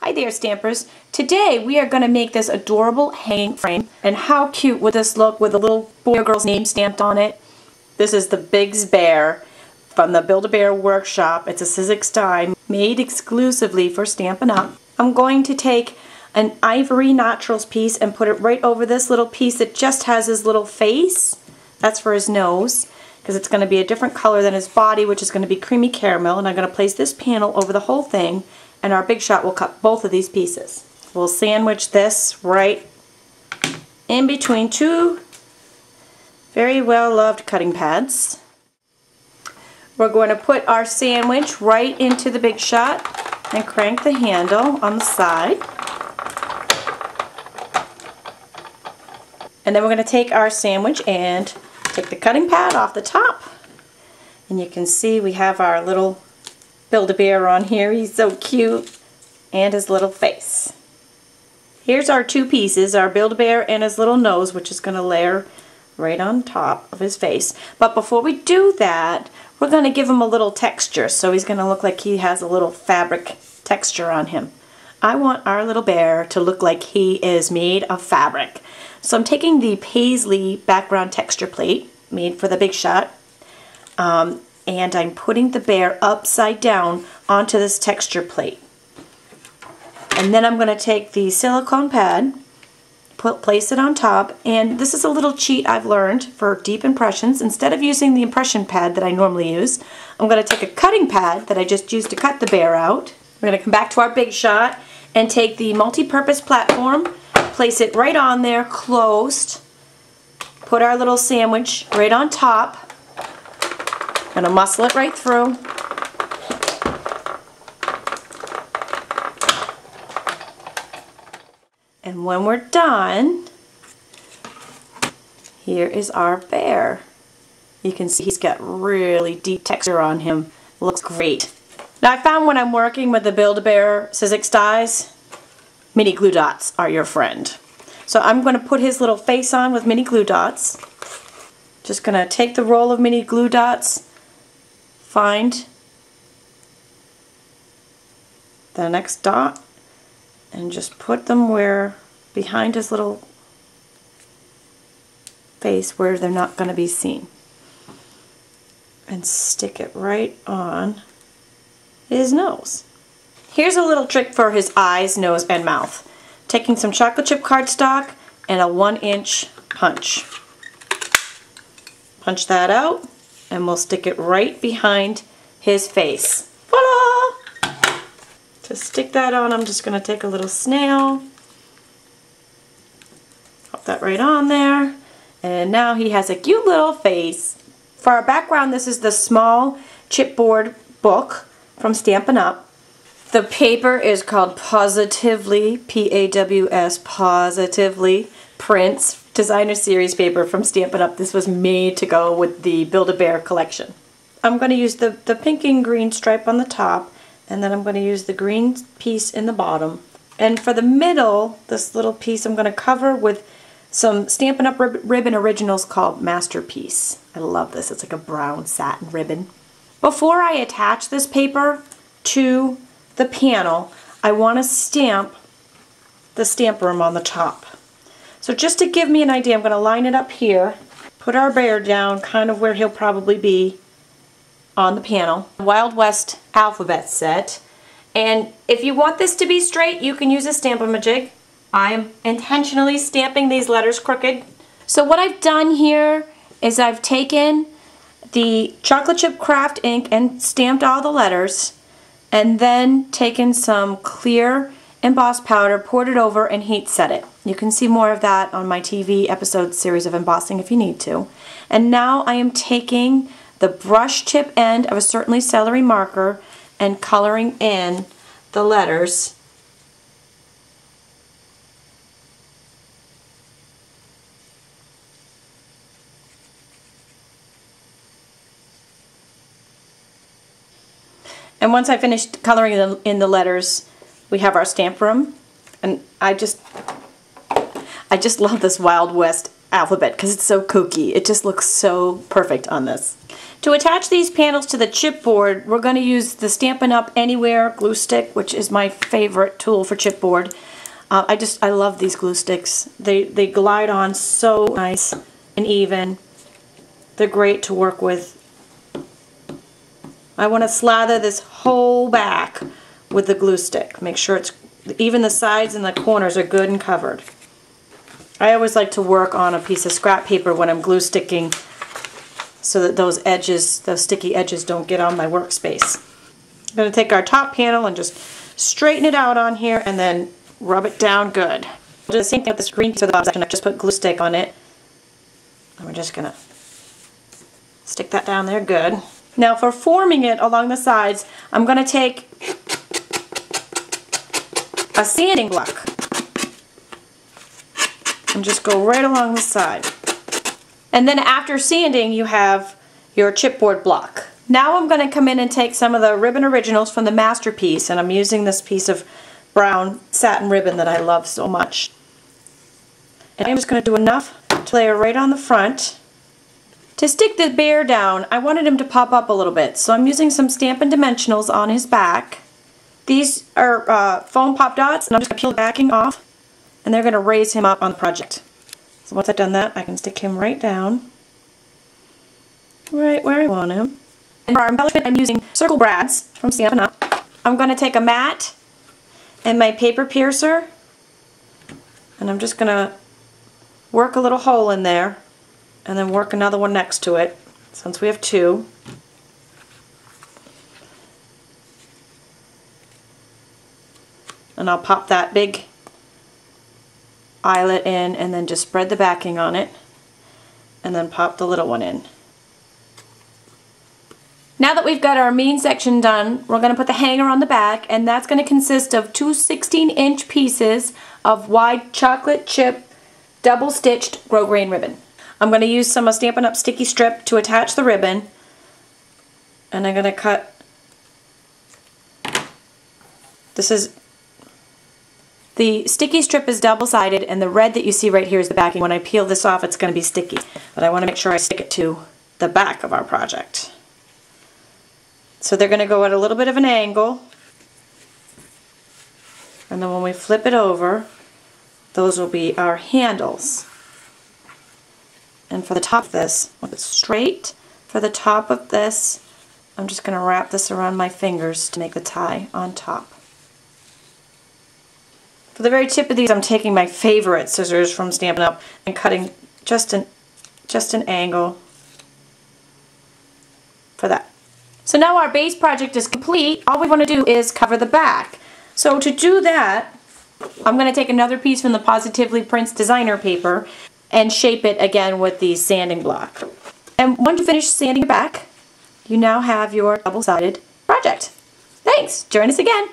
Hi there, Stampers. Today we are going to make this adorable hanging frame. And how cute would this look with a little boy or girl's name stamped on it? This is the Biggs Bear from the Build-A-Bear workshop. It's a sizzix die made exclusively for Stampin' Up. I'm going to take an ivory naturals piece and put it right over this little piece that just has his little face. That's for his nose, because it's going to be a different color than his body, which is going to be creamy caramel. And I'm going to place this panel over the whole thing, and our Big Shot will cut both of these pieces. We'll sandwich this right in between two very well loved cutting pads. We're going to put our sandwich right into the Big Shot and crank the handle on the side. And then we're going to take our sandwich and take the cutting pad off the top. And you can see we have our little Build-A-Bear on here. He's so cute. And his little face. Here's our two pieces, our Build-A-Bear and his little nose, which is going to layer right on top of his face. But before we do that, we're going to give him a little texture. So he's going to look like he has a little fabric texture on him. I want our little bear to look like he is made of fabric. So I'm taking the paisley background texture plate made for the Big Shot, and I'm putting the bear upside down onto this texture plate. And then I'm going to take the silicone pad, place it on top, and this is a little cheat I've learned for deep impressions. Instead of using the impression pad that I normally use, I'm going to take a cutting pad that I just used to cut the bear out. We're going to come back to our Big Shot and take the multi-purpose platform, place it right on there, closed, put our little sandwich right on top, going to muscle it right through. And when we're done, here is our bear. You can see he's got really deep texture on him. Looks great. Now I found when I'm working with the Build-A-Bear sizzix dies, mini glue dots are your friend. So I'm going to put his little face on with mini glue dots. Just going to take the roll of mini glue dots, find the next dot, and just put them where behind his little face where they're not going to be seen. And stick it right on his nose. Here's a little trick for his eyes, nose, and mouth. Taking some chocolate chip cardstock and a 1-inch punch. Punch that out and we'll stick it right behind his face. Voila! To stick that on, I'm just going to take a little snail, pop that right on there, and now he has a cute little face. For our background, this is the small chipboard book from Stampin' Up. The paper is called Positively, P-A-W-S, Positively Prints Designer Series paper from Stampin' Up. This was made to go with the Build-A-Bear collection. I'm going to use the pink and green stripe on the top, and then I'm going to use the green piece in the bottom. And for the middle, this little piece I'm going to cover with some Stampin' Up ribbon originals called Masterpiece. I love this. It's like a brown satin ribbon. Before I attach this paper to the panel, I want to stamp the stamp room on the top. So just to give me an idea, I'm going to line it up here, put our bear down kind of where he'll probably be on the panel. Wild West alphabet set. And if you want this to be straight, you can use a Stamp-A-Majig. I'm intentionally stamping these letters crooked. So what I've done here is I've taken the chocolate chip craft ink and stamped all the letters, and then taken some clear embossed powder, poured it over, and heat set it. You can see more of that on my TV episode series of embossing if you need to. And now I am taking the brush tip end of a Certainly Celery marker and coloring in the letters . And once I finished coloring in the letters, we have our stamp room. And I just love this Wild West alphabet because it's so kooky. It just looks so perfect on this. To attach these panels to the chipboard, we're going to use the Stampin' Up Anywhere glue stick, which is my favorite tool for chipboard. I love these glue sticks. They glide on so nice and even. They're great to work with. I want to slather this whole back with the glue stick. Make sure it's even the sides and the corners are good and covered. I always like to work on a piece of scrap paper when I'm glue sticking so that those edges, those sticky edges, don't get on my workspace. I'm going to take our top panel and just straighten it out on here and then rub it down good. I'll do the same thing with this green piece of the bottom section. I just put glue stick on it. And we're just going to stick that down there good. Now for forming it along the sides, I'm going to take a sanding block and just go right along the side. And then after sanding, you have your chipboard block. Now I'm going to come in and take some of the ribbon originals from the masterpiece, and I'm using this piece of brown satin ribbon that I love so much. And I'm just going to do enough to layer right on the front. To stick the bear down, I wanted him to pop up a little bit, so I'm using some Stampin' Dimensionals on his back. These are foam pop dots, and I'm just going to peel the backing off, and they're going to raise him up on the project. So once I've done that, I can stick him right down, right where I want him. And for our embellishment, I'm using circle brads from Stampin' Up. I'm going to take a mat and my paper piercer, and I'm just going to work a little hole in there, and then work another one next to it, since we have two. And I'll pop that big eyelet in and then just spread the backing on it, and then pop the little one in. Now that we've got our main section done, we're going to put the hanger on the back, and that's going to consist of two 16-inch pieces of wide chocolate chip double stitched grosgrain ribbon. I'm going to use some Stampin' Up sticky strip to attach the ribbon, and I'm going to cut, the sticky strip is double-sided, and the red that you see right here is the backing. When I peel this off, it's going to be sticky, but I want to make sure I stick it to the back of our project. So they're going to go at a little bit of an angle, and then when we flip it over, those will be our handles. And for the top of this, flip it straight. For the top of this, I'm just going to wrap this around my fingers to make the tie on top. For the very tip of these, I'm taking my favorite scissors from Stampin' Up and cutting just an angle for that. So now our base project is complete. All we want to do is cover the back. So to do that, I'm going to take another piece from the Positively Prints designer paper and shape it again with the sanding block. And once you finish sanding your back, you now have your double-sided project. Thanks! Join us again!